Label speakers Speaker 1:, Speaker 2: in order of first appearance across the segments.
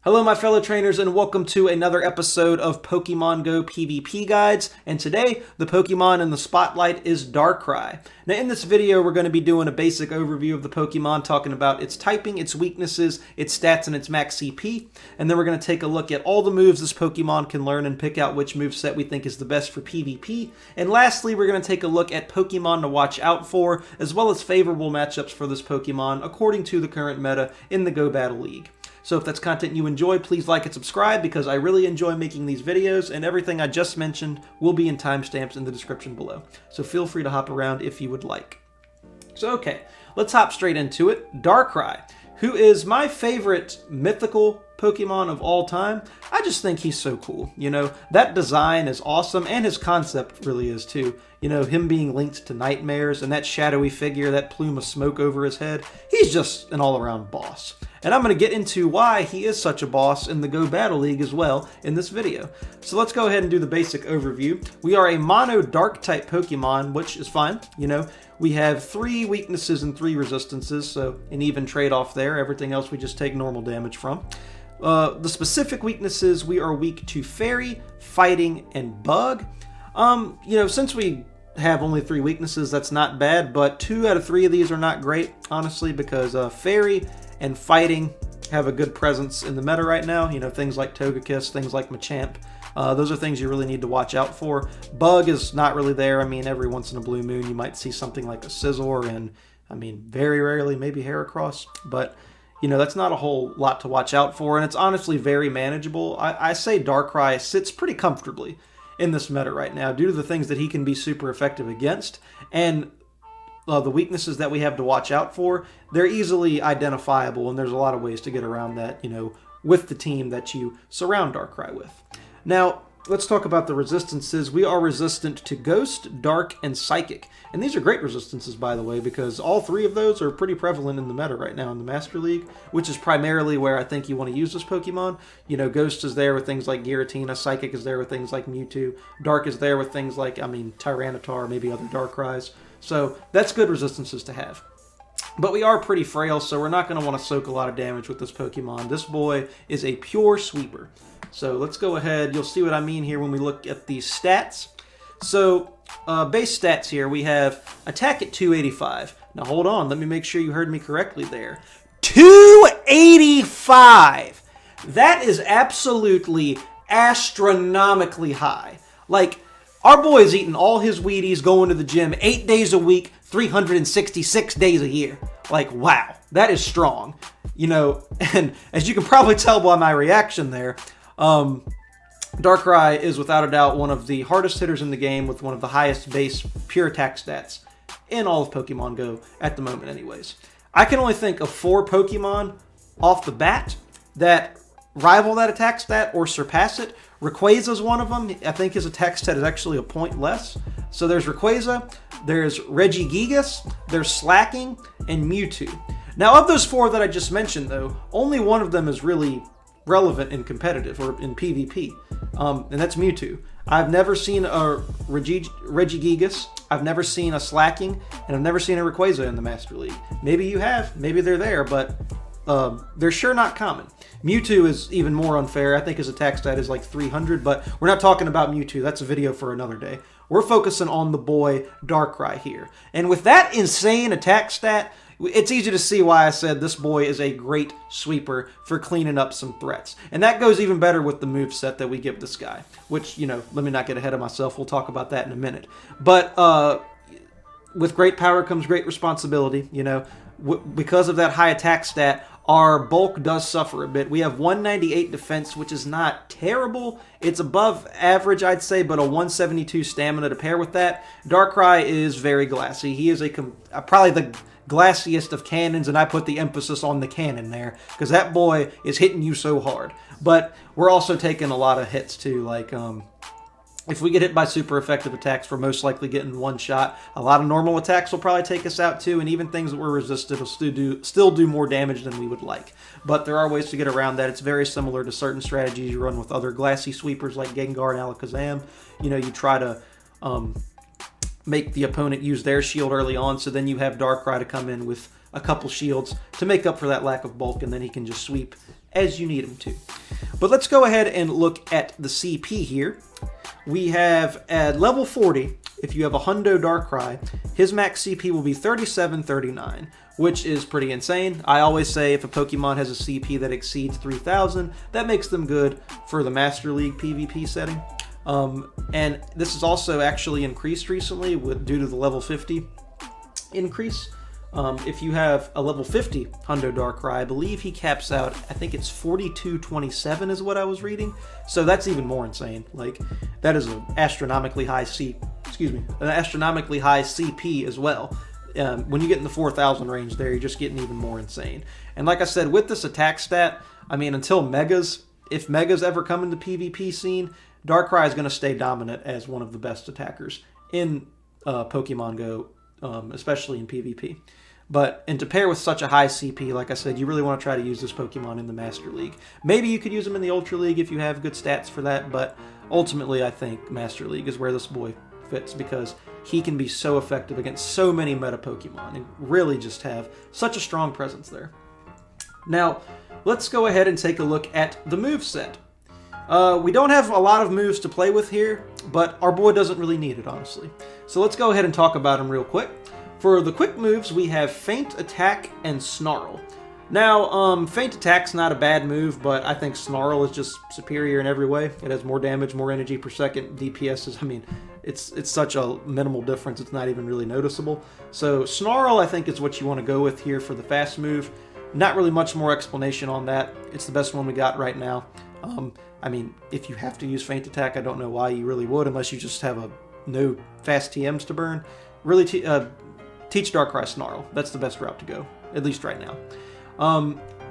Speaker 1: Hello my fellow trainers and welcome to another episode of Pokemon Go PvP Guides, and today the Pokemon in the spotlight is Darkrai. Now in this video we're going to be doing a basic overview of the Pokemon, talking about its typing, its weaknesses, its stats, and its max CP, and then we're going to take a look at all the moves this Pokemon can learn and pick out which moveset we think is the best for PvP, and lastly we're going to take a look at Pokemon to watch out for, as well as favorable matchups for this Pokemon according to the current meta in the Go Battle League. So if that's content you enjoy, please like and subscribe because I really enjoy making these videos, and everything I just mentioned will be in timestamps in the description below. So feel free to hop around if you would like. So okay, let's hop straight into it. Darkrai, who is my favorite mythical Pokemon of all time. I just think he's so cool. You know, that design is awesome, and his concept really is too. You know, him being linked to nightmares and that shadowy figure, that plume of smoke over his head. He's just an all-around boss. And I'm going to get into why he is such a boss in the Go Battle League as well in this video. So let's go ahead and do the basic overview. We are a mono dark type Pokemon, which is fine. You know, we have 3 weaknesses and 3 resistances, so an even trade-off there. Everything else we just take normal damage from. The specific weaknesses, we are weak to Fairy, Fighting, and Bug. You know, since we have only 3 weaknesses, that's not bad, but 2 out of 3 of these are not great, honestly, because Fairy and Fighting have a good presence in the meta right now. You know, things like Togekiss, things like Machamp. Those are things you really need to watch out for. Bug is not really there. I mean, every once in a blue moon you might see something like a Scizor, and I mean, very rarely maybe Heracross, but you know, that's not a whole lot to watch out for, and it's honestly very manageable. I say Darkrai sits pretty comfortably in this meta right now due to the things that he can be super effective against, and the weaknesses that we have to watch out for, they're easily identifiable, and there's a lot of ways to get around that, you know, with the team that you surround Darkrai with. Now, let's talk about the resistances. We are resistant to Ghost, Dark, and Psychic. And these are great resistances, by the way, because all 3 of those are pretty prevalent in the meta right now in the Master League, which is primarily where I think you want to use this Pokemon. You know, Ghost is there with things like Giratina, Psychic is there with things like Mewtwo, Dark is there with things like, I mean, Tyranitar, maybe other Darkrai's. So that's good resistances to have. But we are pretty frail, so we're not going to want to soak a lot of damage with this Pokemon. This boy is a pure sweeper. So let's go ahead. You'll see what I mean here when we look at these stats. So base stats here, we have attack at 285. Now hold on, let me make sure you heard me correctly there. 285! That is absolutely astronomically high. Like, our boy is eating all his Wheaties, going to the gym 8 days a week, 366 days a year. Like, wow, that is strong. You know, and as you can probably tell by my reaction there, Darkrai is without a doubt one of the hardest hitters in the game with one of the highest base pure attack stats in all of Pokemon Go at the moment anyways. I can only think of 4 Pokemon off the bat that rival that attack stat or surpass it. Rayquaza's one of them. I think his attack stat is actually a point less. So there's Rayquaza, there's Regigigas, there's Slacking, and Mewtwo. Now of those 4 that I just mentioned though, only one of them is really relevant in competitive or in PvP, and that's Mewtwo. I've never seen a Regigigas, I've never seen a Slacking, and I've never seen a Rayquaza in the Master League. Maybe you have, maybe they're there, but they're sure not common. Mewtwo is even more unfair. I think his attack stat is like 300, but we're not talking about Mewtwo. That's a video for another day. We're focusing on the boy Darkrai here. And with that insane attack stat, it's easy to see why I said this boy is a great sweeper for cleaning up some threats. And that goes even better with the moveset that we give this guy, which, you know, let me not get ahead of myself. We'll talk about that in a minute. But with great power comes great responsibility. You know, because of that high attack stat, our bulk does suffer a bit. We have 198 defense, which is not terrible. It's above average, I'd say, but a 172 stamina to pair with that. Darkrai is very glassy. He is probably the glassiest of cannons, and I put the emphasis on the cannon there because that boy is hitting you so hard. But we're also taking a lot of hits too. Like if we get hit by super effective attacks, we're most likely getting one shot. A lot of normal attacks will probably take us out too, and even things that were resisted will still do more damage than we would like. But there are ways to get around that. It's very similar to certain strategies you run with other glassy sweepers like Gengar and Alakazam. You know, you try to make the opponent use their shield early on, so then you have Darkrai to come in with a couple shields to make up for that lack of bulk, and then he can just sweep as you need them to. But let's go ahead and look at the CP here. We have at level 40, if you have a Hundo Darkrai, his max CP will be 3739, which is pretty insane. I always say if a Pokemon has a CP that exceeds 3000, that makes them good for the Master League PvP setting. And this is also actually increased recently due to the level 50 increase. If you have a level 50 Hundo Darkrai, I believe he caps out, I think it's 4227 is what I was reading. So that's even more insane. Like, that is an astronomically high astronomically high CP as well. When you get in the 4000 range there, you're just getting even more insane. And like I said, with this attack stat, I mean, until Megas, if Megas ever come into PvP scene, Darkrai is going to stay dominant as one of the best attackers in Pokemon Go, especially in PvP. And to pair with such a high CP, like I said, you really want to try to use this Pokemon in the Master League. Maybe you could use him in the Ultra League if you have good stats for that, but ultimately I think Master League is where this boy fits because he can be so effective against so many meta Pokemon and really just have such a strong presence there. Now, let's go ahead and take a look at the moveset. We don't have a lot of moves to play with here, but our boy doesn't really need it, honestly. So let's go ahead and talk about him real quick. For the quick moves, we have Feint Attack and Snarl. Now, Feint Attack's not a bad move, but I think Snarl is just superior in every way. It has more damage, more energy per second, DPS is, I mean, it's such a minimal difference, it's not even really noticeable. So Snarl, I think, is what you want to go with here for the fast move. Not really much more explanation on that. It's the best one we got right now. I mean, if you have to use Feint Attack, I don't know why you really would, unless you just have no fast TMs to burn. Really, teach Darkrai Snarl. That's the best route to go, at least right now.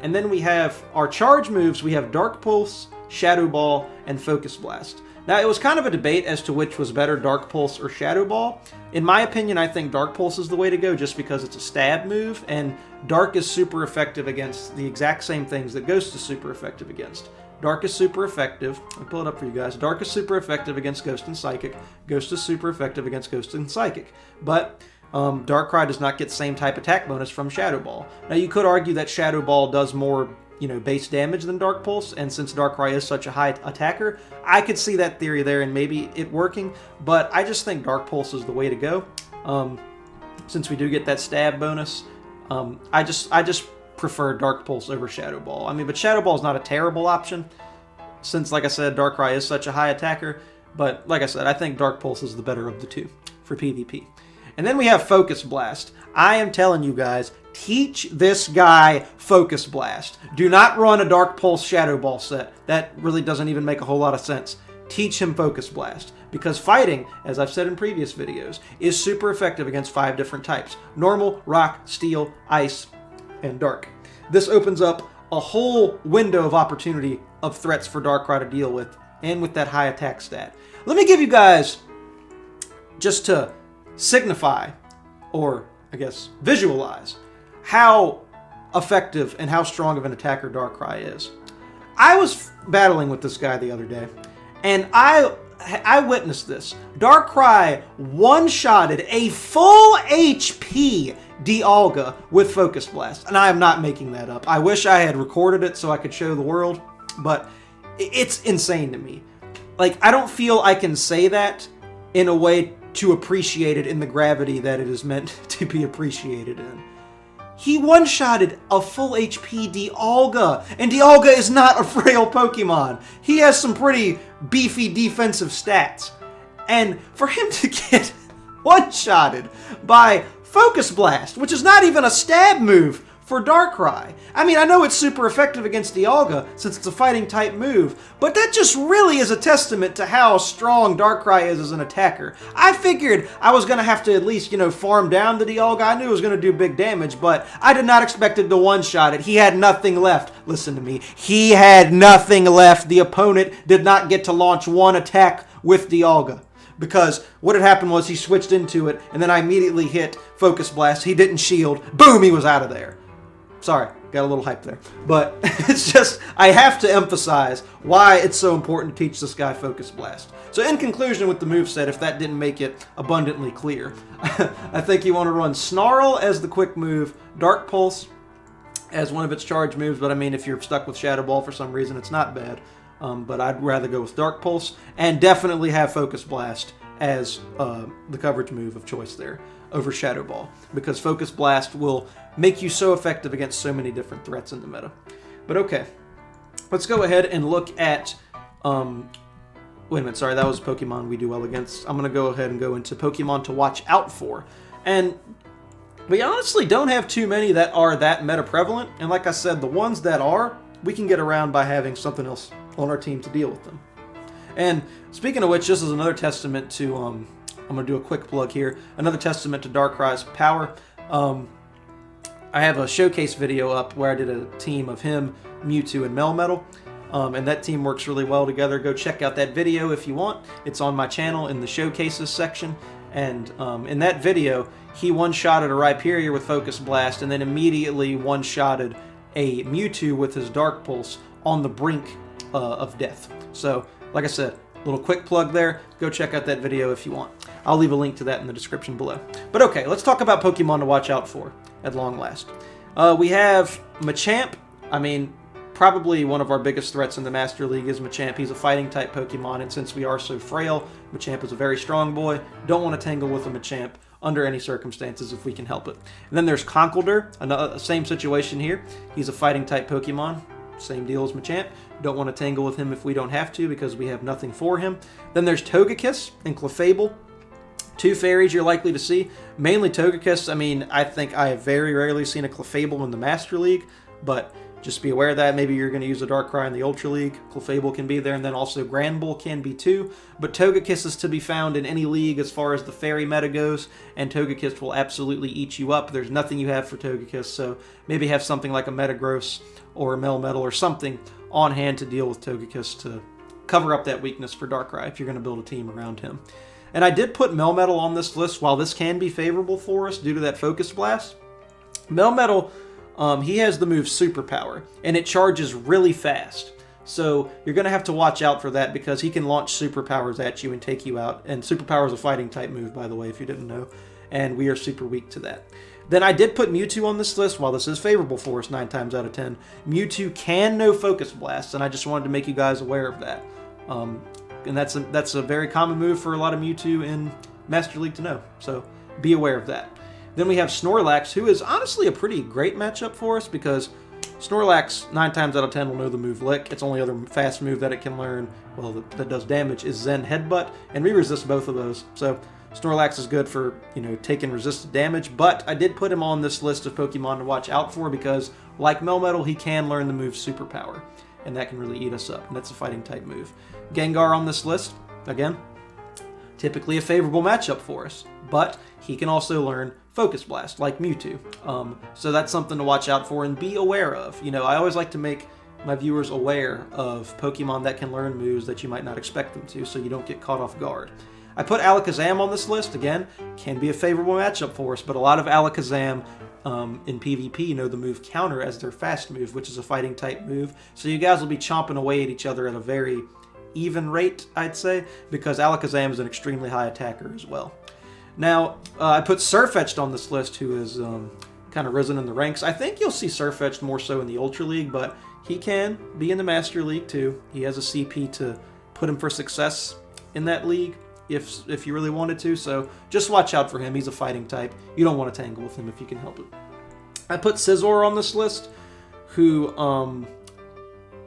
Speaker 1: And then we have our charge moves. We have Dark Pulse, Shadow Ball, and Focus Blast. Now, it was kind of a debate as to which was better, Dark Pulse or Shadow Ball. In my opinion, I think Dark Pulse is the way to go just because it's a stab move, and Dark is super effective against the exact same things that Ghost is super effective against. Dark is super effective. I'll pull it up for you guys. Dark is super effective against Ghost and Psychic. Ghost is super effective against Ghost and Psychic. But Darkrai does not get the same type attack bonus from Shadow Ball. Now, you could argue that Shadow Ball does more, base damage than Dark Pulse, and since Darkrai is such a high attacker, I could see that theory there and maybe it working, but I just think Dark Pulse is the way to go. Since we do get that stab bonus, I just prefer Dark Pulse over Shadow Ball. I mean, but Shadow Ball is not a terrible option, since, like I said, Darkrai is such a high attacker, but like I said, I think Dark Pulse is the better of the two for PvP. And then we have Focus Blast. I am telling you guys, teach this guy Focus Blast. Do not run a Dark Pulse Shadow Ball set. That really doesn't even make a whole lot of sense. Teach him Focus Blast. Because fighting, as I've said in previous videos, is super effective against 5 different types. Normal, Rock, Steel, Ice, and Dark. This opens up a whole window of opportunity of threats for Darkrai to deal with, and with that high attack stat. Let me give you guys, just to signify, or I guess visualize, how effective and how strong of an attacker Darkrai is. I was battling with this guy the other day, and I witnessed this. Darkrai one-shotted a full HP Dialga with Focus Blast, and I am not making that up. I wish I had recorded it so I could show the world, but it's insane to me. Like, I don't feel I can say that in a way to appreciate it in the gravity that it is meant to be appreciated in. He one-shotted a full HP Dialga, and Dialga is not a frail Pokemon. He has some pretty beefy defensive stats. And for him to get one-shotted by Focus Blast, which is not even a stab move for Darkrai. I mean, I know it's super effective against Dialga since it's a fighting type move, but that just really is a testament to how strong Darkrai is as an attacker. I figured I was going to have to at least, farm down the Dialga. I knew it was going to do big damage, but I did not expect it to one-shot it. He had nothing left. Listen to me. He had nothing left. The opponent did not get to launch one attack with Dialga. Because what had happened was he switched into it, and then I immediately hit Focus Blast. He didn't shield. Boom, he was out of there. Sorry, got a little hype there. But it's just, I have to emphasize why it's so important to teach this guy Focus Blast. So in conclusion with the moveset, if that didn't make it abundantly clear, I think you want to run Snarl as the quick move, Dark Pulse as one of its charge moves, but I mean, if you're stuck with Shadow Ball for some reason, it's not bad. But I'd rather go with Dark Pulse, and definitely have Focus Blast as the coverage move of choice there over Shadow Ball, because Focus Blast will make you so effective against so many different threats in the meta. But okay, let's go ahead and look at... wait a minute, sorry, that was Pokemon we do well against. I'm going to go ahead and go into Pokemon to watch out for. And we honestly don't have too many that are that meta prevalent, and like I said, the ones that are, we can get around by having something else on our team to deal with them. And speaking of which, this is another testament to, I'm going to do a quick plug here, another testament to Darkrai's power. I have a showcase video up where I did a team of him, Mewtwo, and Melmetal. And that team works really well together. Go check out that video if you want. It's on my channel in the showcases section. And in that video, he one-shotted a Rhyperior with Focus Blast, and then immediately one-shotted a Mewtwo with his Dark Pulse on the brink of death. So, like I said, little quick plug there. Go check out that video if you want. I'll leave a link to that in the description below. But okay, let's talk about Pokemon to watch out for at long last. We have Machamp. I mean, probably one of our biggest threats in the Master League is Machamp. He's a fighting-type Pokemon, and since we are so frail, Machamp is a very strong boy. Don't want to tangle with a Machamp under any circumstances if we can help it. And then there's Conkeldurr, another same situation here. He's a fighting-type Pokemon, same deal as Machamp. Don't want to tangle with him if we don't have to because we have nothing for him. Then there's Togekiss and Clefable. Two fairies you're likely to see. Mainly Togekiss. I mean, I think I have very rarely seen a Clefable in the Master League, but just be aware of that. Maybe you're going to use a Darkrai in the Ultra League. Clefable can be there, and then also Granbull can be too. But Togekiss is to be found in any league as far as the fairy meta goes, and Togekiss will absolutely eat you up. There's nothing you have for Togekiss, so maybe have something like a Metagross or a Melmetal or something on hand to deal with Togekiss to cover up that weakness for Darkrai if you're going to build a team around him. And I did put Melmetal on this list. While this can be favorable for us due to that Focus Blast, Melmetal... he has the move Superpower, and it charges really fast. So you're going to have to watch out for that because he can launch Superpowers at you and take you out. And Superpower is a fighting type move, by the way, if you didn't know. And we are super weak to that. Then I did put Mewtwo on this list. While this is favorable for us 9 times out of 10, Mewtwo can no Focus Blast, and I just wanted to make you guys aware of that. And that's a very common move for a lot of Mewtwo in Master League to know. So be aware of that. Then we have Snorlax, who is honestly a pretty great matchup for us because Snorlax, 9 times out of 10, will know the move Lick. Its only other fast move that it can learn, well, that does damage, is Zen Headbutt, and we resist both of those. So Snorlax is good for, taking resisted damage, but I did put him on this list of Pokemon to watch out for because, like Melmetal, he can learn the move Superpower, and that can really eat us up, and that's a fighting type move. Gengar on this list, again, typically a favorable matchup for us, but he can also learn Focus Blast, like Mewtwo. So that's something to watch out for and be aware of. I always like to make my viewers aware of Pokemon that can learn moves that you might not expect them to, so you don't get caught off guard. I put Alakazam on this list. Again, can be a favorable matchup for us, but a lot of Alakazam in PvP know the move Counter as their fast move, which is a fighting type move. So you guys will be chomping away at each other at a very even rate, I'd say, because Alakazam is an extremely high attacker as well. Now, I put Sirfetch'd on this list, who is kind of risen in the ranks. I think you'll see Sirfetch'd more so in the Ultra League, but he can be in the Master League too. He has a CP to put him for success in that league if you really wanted to, so just watch out for him. He's a fighting type. You don't want to tangle with him if you can help it. I put Scizor on this list, who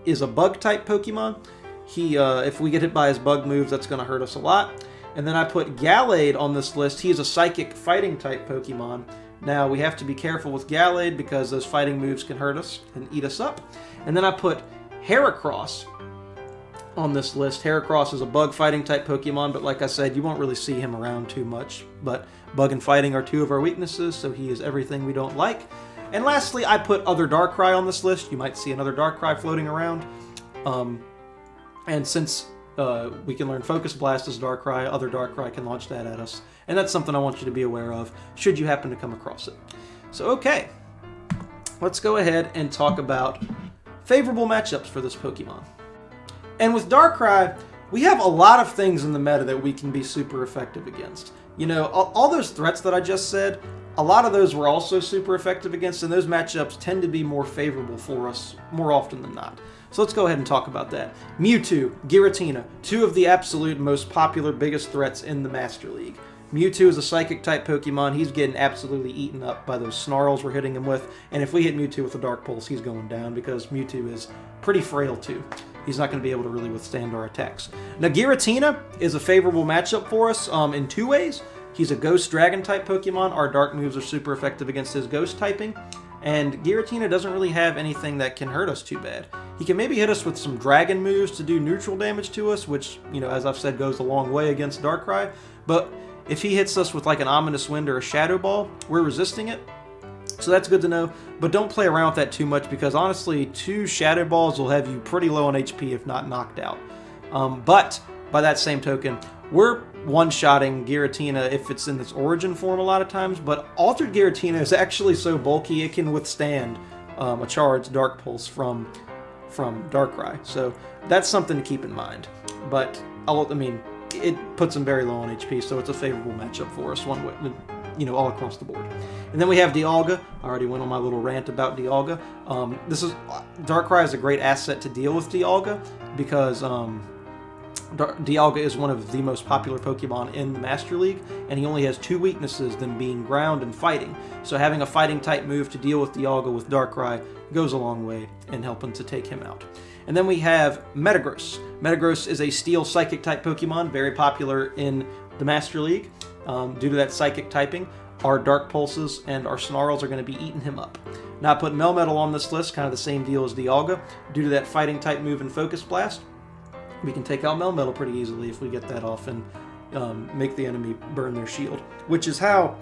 Speaker 1: is a bug type Pokemon. He, if we get hit by his bug moves, that's going to hurt us a lot. And then I put Gallade on this list. He is a psychic fighting type Pokemon. Now, we have to be careful with Gallade because those fighting moves can hurt us and eat us up. And then I put Heracross on this list. Heracross is a bug fighting type Pokemon, but like I said, you won't really see him around too much. But bug and fighting are two of our weaknesses, so he is everything we don't like. And lastly, I put other Darkrai on this list. You might see another Darkrai floating around. And since we can learn Focus Blast as Darkrai, other Darkrai can launch that at us. And that's something I want you to be aware of, should you happen to come across it. So, okay. Let's go ahead and talk about favorable matchups for this Pokemon. And with Darkrai, we have a lot of things in the meta that we can be super effective against. All those threats that I just said, a lot of those were also super effective against, and those matchups tend to be more favorable for us more often than not. So let's go ahead and talk about that. Mewtwo, Giratina, two of the absolute most popular, biggest threats in the Master League. Mewtwo is a Psychic-type Pokemon. He's getting absolutely eaten up by those Snarls we're hitting him with, and if we hit Mewtwo with a Dark Pulse, he's going down because Mewtwo is pretty frail too. He's not going to be able to really withstand our attacks. Now, Giratina is a favorable matchup for us in two ways. He's a Ghost Dragon-type Pokemon. Our Dark moves are super effective against his Ghost typing, and Giratina doesn't really have anything that can hurt us too bad. He can maybe hit us with some Dragon moves to do neutral damage to us, which, you know, as I've said, goes a long way against Darkrai, but if he hits us with like an Ominous Wind or a Shadow Ball, we're resisting it. So that's good to know, but don't play around with that too much because honestly, 2 Shadow Balls will have you pretty low on HP if not knocked out. But by that same token, we're one-shotting Giratina if it's in its origin form a lot of times, but Altered Giratina is actually so bulky it can withstand a charged Dark Pulse from Darkrai. So that's something to keep in mind. But I mean, it puts him very low on HP, so it's a favorable matchup for us, one way, you know, all across the board. And then we have Dialga. I already went on my little rant about Dialga. Darkrai is a great asset to deal with Dialga because Dialga is one of the most popular Pokemon in the Master League, and he only has 2 weaknesses, them being ground and fighting. So having a fighting type move to deal with Dialga with Darkrai goes a long way in helping to take him out. And then we have Metagross. Metagross is a Steel Psychic type Pokemon, very popular in the Master League. Due to that Psychic typing, our Dark Pulses and our Snarls are going to be eating him up. Now I put Melmetal on this list, kind of the same deal as Dialga. Due to that fighting type move and Focus Blast, we can take out Melmetal pretty easily if we get that off and make the enemy burn their shield, which is how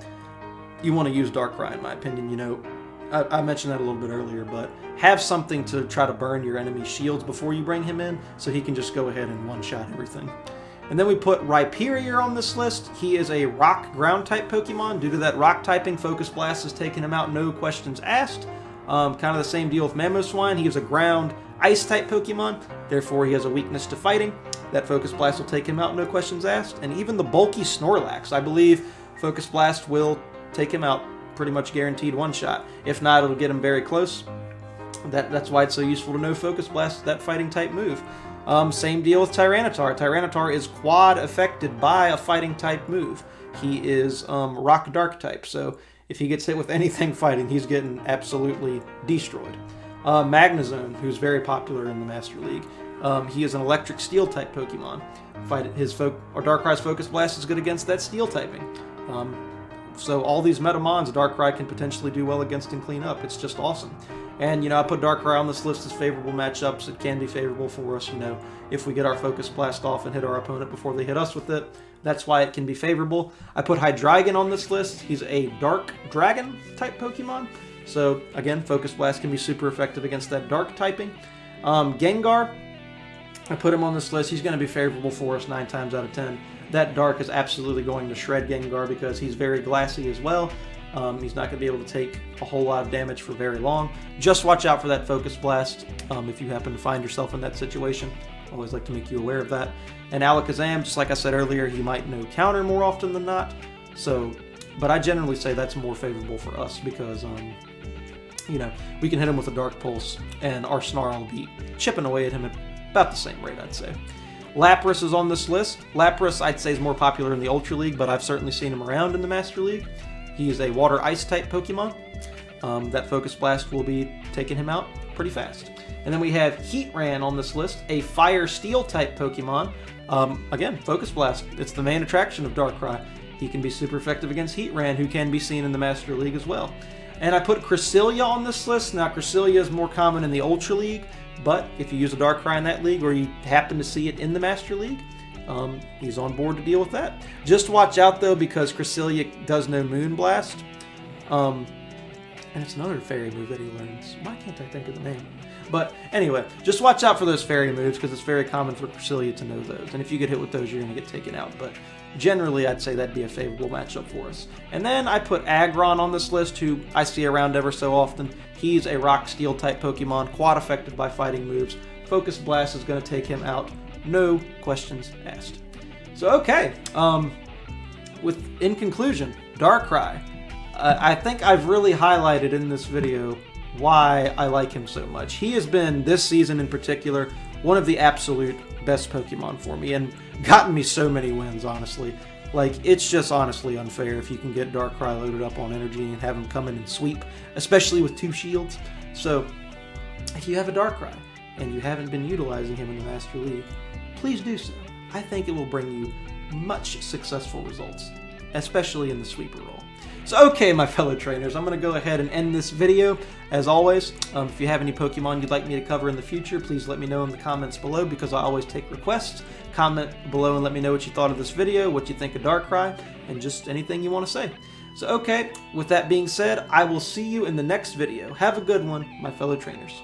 Speaker 1: you want to use Darkrai in my opinion. You know, I mentioned that a little bit earlier, but have something to try to burn your enemy's shields before you bring him in so he can just go ahead and one-shot everything. And then we put Rhyperior on this list. He is a rock ground type Pokemon. Due to that rock typing, Focus Blast has taken him out, no questions asked. Kind of the same deal with Mamoswine. He is a ground ice type Pokemon, therefore he has a weakness to fighting. That Focus Blast will take him out, no questions asked. And even the bulky Snorlax, I believe Focus Blast will take him out, pretty much guaranteed one shot. If not, it'll get him very close. That's why it's so useful to know Focus Blast, that fighting type move. Same deal with Tyranitar. Tyranitar is quad affected by a fighting type move. He is rock dark type, so if he gets hit with anything fighting, he's getting absolutely destroyed. Magnezone, who's very popular in the Master League, he is an electric steel type Pokemon. Darkrai's Focus Blast is good against that steel typing. So all these Metamons Darkrai can potentially do well against and clean up. It's just awesome. And, you know, I put Darkrai on this list as favorable matchups. It can be favorable for us, you know, if we get our Focus Blast off and hit our opponent before they hit us with it. That's why it can be favorable. I put Hydreigon on this list. He's a Dark Dragon type Pokemon. So, again, Focus Blast can be super effective against that Dark typing. Gengar, I put him on this list. He's going to be favorable for us 9 times out of 10. That Dark is absolutely going to shred Gengar because he's very glassy as well. He's not going to be able to take a whole lot of damage for very long. Just watch out for that Focus Blast if you happen to find yourself in that situation. I always like to make you aware of that. And Alakazam, just like I said earlier, he might know counter more often than not. So, but I generally say that's more favorable for us because, you know, we can hit him with a Dark Pulse and our Snarl will be chipping away at him at about the same rate, I'd say. Lapras is on this list. Lapras, I'd say, is more popular in the Ultra League, but I've certainly seen him around in the Master League. He is a Water Ice type Pokemon. That Focus Blast will be taking him out pretty fast. And then we have Heatran on this list, a Fire Steel type Pokemon. Again, Focus Blast, it's the main attraction of Darkrai. He can be super effective against Heatran, who can be seen in the Master League as well. And I put Cresselia on this list. Now, Cresselia is more common in the Ultra League, but if you use a Darkrai in that league or you happen to see it in the Master League, he's on board to deal with that. Just watch out, though, because Cresselia does know Moonblast. And it's another fairy move that he learns. Why can't I think of the name? But anyway, just watch out for those fairy moves because it's very common for Cresselia to know those. And if you get hit with those, you're going to get taken out. But generally, I'd say that'd be a favorable matchup for us. And then I put Aggron on this list, who I see around ever so often. He's a Rock Steel type Pokemon, quad affected by fighting moves. Focus Blast is going to take him out. No questions asked. So, okay. In conclusion, Darkrai. I think I've really highlighted in this video why I like him so much. He has been, this season in particular, one of the absolute best Pokemon for me, and gotten me so many wins, honestly. Like, it's just honestly unfair if you can get Darkrai loaded up on energy and have him come in and sweep, especially with 2 shields. So, if you have a Darkrai and you haven't been utilizing him in the Master League, please do so. I think it will bring you much successful results, especially in the sweeper role. So okay, my fellow trainers, I'm going to go ahead and end this video. As always, if you have any Pokemon you'd like me to cover in the future, please let me know in the comments below, because I always take requests. Comment below and let me know what you thought of this video, what you think of Darkrai, and just anything you want to say. So okay, with that being said, I will see you in the next video. Have a good one, my fellow trainers.